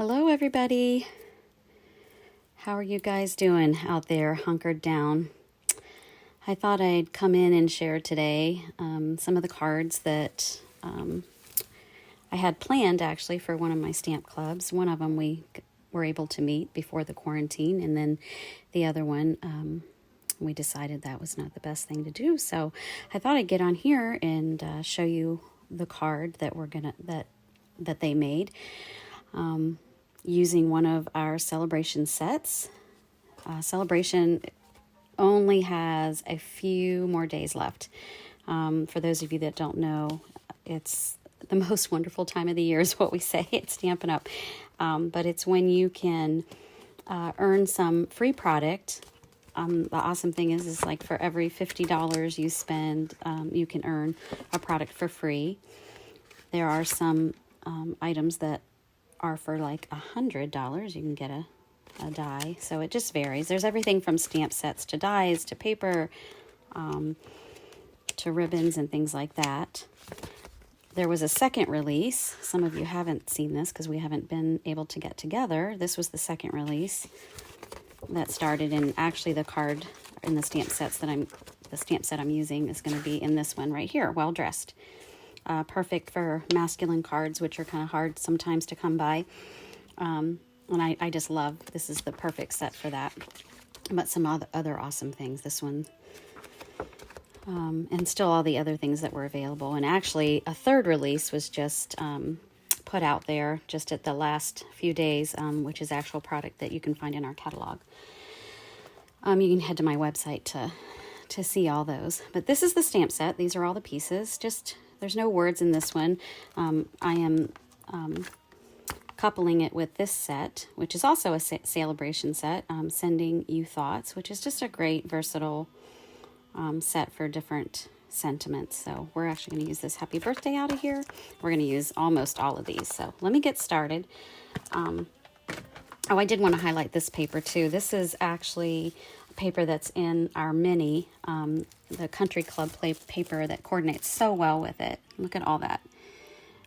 Hello, everybody. How are you guys doing out there, hunkered down? I thought I'd come in and share today some of the cards that I had planned actually for one of my stamp clubs. One of them we were able to meet before the quarantine, and then the other one we decided that was not the best thing to do. So I thought I'd get on here and show you the card that that they made. Using one of our Sale-a-Bration sets. Sale-a-Bration only has a few more days left. For those of you that don't know, it's the most wonderful time of the year is what we say. It's Stampin' Up. But it's when you can earn some free product. The awesome thing is like for every $50 you spend, you can earn a product for free. There are some items that are for like $100. You can get a die, so it just varies. There's everything from stamp sets to dies to paper to ribbons and things like that. There was a second release. Some of you haven't seen this because we haven't been able to get together. This was the second release that started, and actually the card in the stamp set I'm using is going to be in this one right here, Well Dressed. Perfect for masculine cards, which are kind of hard sometimes to come by. And I just love, this is the perfect set for that. But some other awesome things, this one. And still all the other things that were available. And actually, a third release was just put out there just at the last few days, which is actual product that you can find in our catalog. You can head to my website to see all those. But this is the stamp set. These are all the pieces. There's no words in this one. I am coupling it with this set, which is also a Sale-a-Bration set, Sending You Thoughts, which is just a great versatile set for different sentiments. So we're actually going to use this Happy Birthday out of here. We're going to use almost all of these. So let me get started. I did want to highlight this paper too. This is actually paper that's in our mini, the Country Club paper that coordinates so well with it. Look at all that.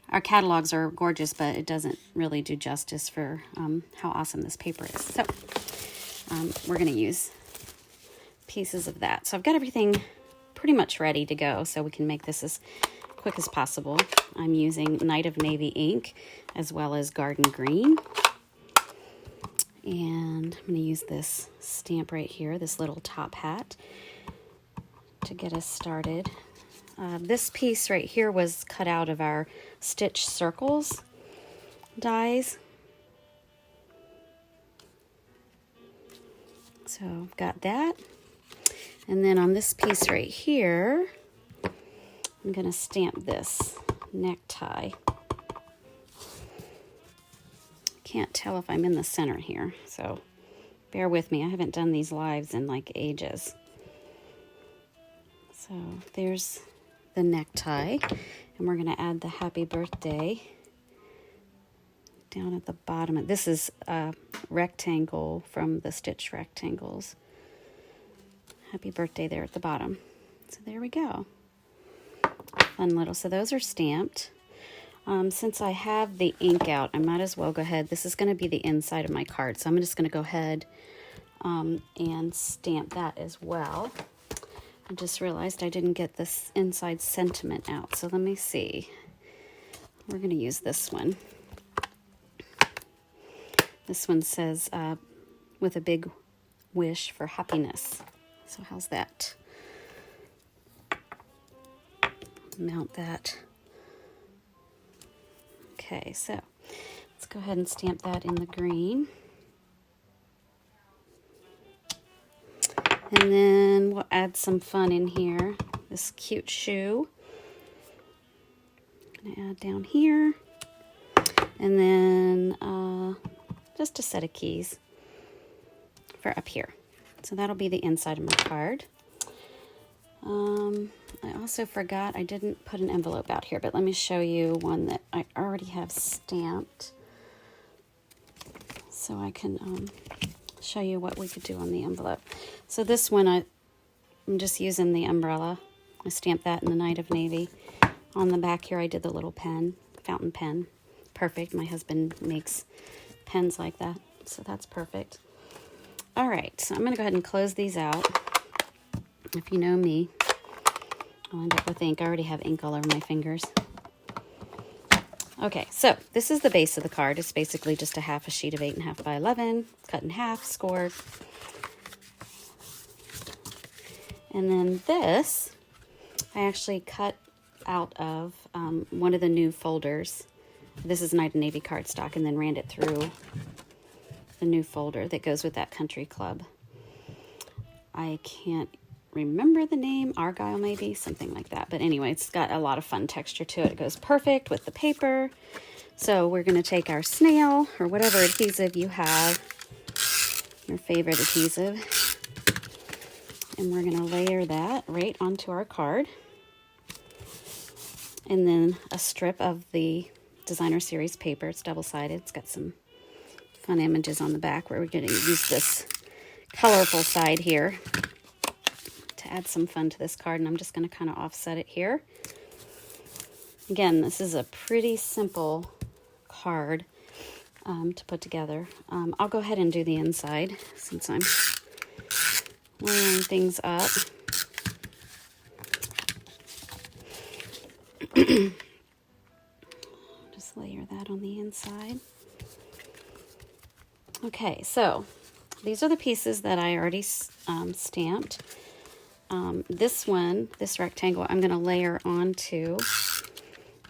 Our catalogs are gorgeous, but it doesn't really do justice for how awesome this paper is. So we're going to use pieces of that. So I've got everything pretty much ready to go, so we can make this as quick as possible. I'm using Night of Navy ink as well as Garden Green. And I'm going to use this stamp right here, this little top hat, to get us started. This piece right here was cut out of our Stitch Circles dies. So I've got that. And then on this piece right here, I'm going to stamp this necktie. Can't tell if I'm in the center here, so bear with me. I haven't done these lives in like ages. So there's the necktie, and we're going to add the Happy Birthday down at the bottom. This is a rectangle from the Stitch Rectangles. Happy Birthday there at the bottom. So there we go. Fun little, so those are stamped. Since I have the ink out, I might as well go ahead. This is going to be the inside of my card, so I'm just going to go ahead and stamp that as well. I just realized I didn't get this inside sentiment out, so let me see. We're going to use this one. This one says, with a big wish for happiness. So how's that? Mount that. Okay, so let's go ahead and stamp that in the green. And then we'll add some fun in here. This cute shoe. I'm gonna add down here. And then just a set of keys for up here. So that'll be the inside of my card. I also forgot I didn't put an envelope out here, but let me show you one that I already have stamped so I can show you what we could do on the envelope. So this one I'm just using the umbrella. I stamped that in the Night of Navy. On the back here I did the little pen, fountain pen. Perfect. My husband makes pens like that. So that's perfect. All right, so I'm going to go ahead and close these out. If you know me, I'll end up with ink. I already have ink all over my fingers. Okay, so this is the base of the card. It's basically just a half a sheet of 8.5 by 11, cut in half, scored. And then this, I actually cut out of one of the new folders. This is Night and Navy cardstock, and then ran it through the new folder that goes with that country club. I can't remember the name, Argyle maybe, something like that. But anyway, it's got a lot of fun texture to it. It goes perfect with the paper. So we're going to take our snail or whatever adhesive you have, your favorite adhesive, and we're going to layer that right onto our card. And then a strip of the designer series paper. It's double-sided. It's got some fun images on the back where we're going to use this colorful side here to add some fun to this card, and I'm just going to kind of offset it here. Again, this is a pretty simple card to put together. I'll go ahead and do the inside since I'm layering things up. Just layer that on the inside. Okay, so these are the pieces that I already stamped. This one, this rectangle, I'm going to layer onto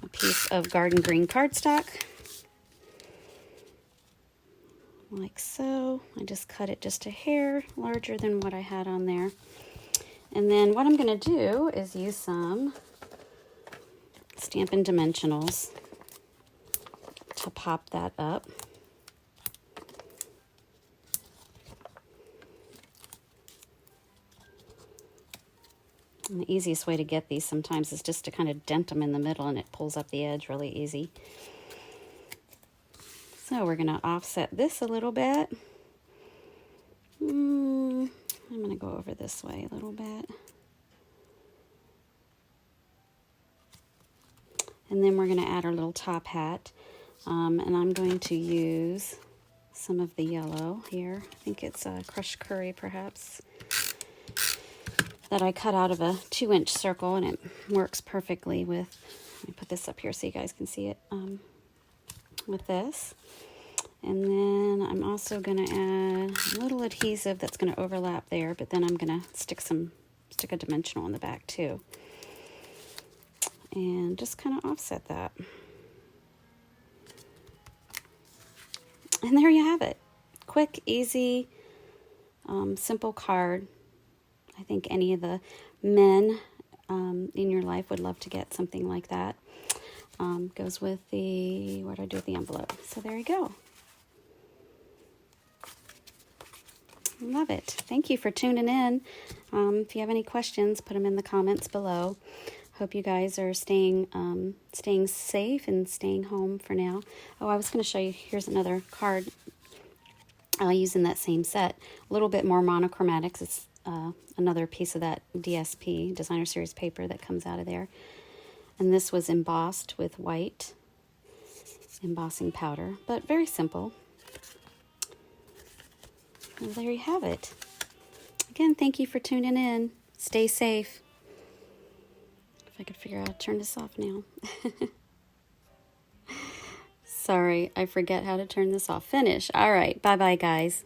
a piece of garden green cardstock, like so. I just cut it just a hair larger than what I had on there. And then what I'm going to do is use some Stampin' Dimensionals to pop that up. And the easiest way to get these sometimes is just to kind of dent them in the middle, and it pulls up the edge really easy. So we're going to offset this a little bit. I'm going to go over this way a little bit. And then we're going to add our little top hat. And I'm going to use some of the yellow here. I think it's crushed curry perhaps, that I cut out of a 2-inch circle, and it works perfectly with, let me put this up here so you guys can see it, with this. And then I'm also going to add a little adhesive that's going to overlap there, but then I'm going to stick a dimensional in the back too. And just kind of offset that. And there you have it. Quick, easy, simple card. I think any of the men in your life would love to get something like that. Goes with the, what do I do with the envelope? So there you go. Love it. Thank you for tuning in. If you have any questions, put them in the comments below. Hope you guys are staying safe and staying home for now. Oh, I was going to show you, here's another card I'll use in that same set. A little bit more monochromatics. It's another piece of that DSP, Designer Series paper, that comes out of there. And this was embossed with white embossing powder, but very simple. And there you have it. Again, thank you for tuning in. Stay safe. If I could figure out how to turn this off now. Sorry, I forget how to turn this off. Finish. All right. Bye-bye, guys.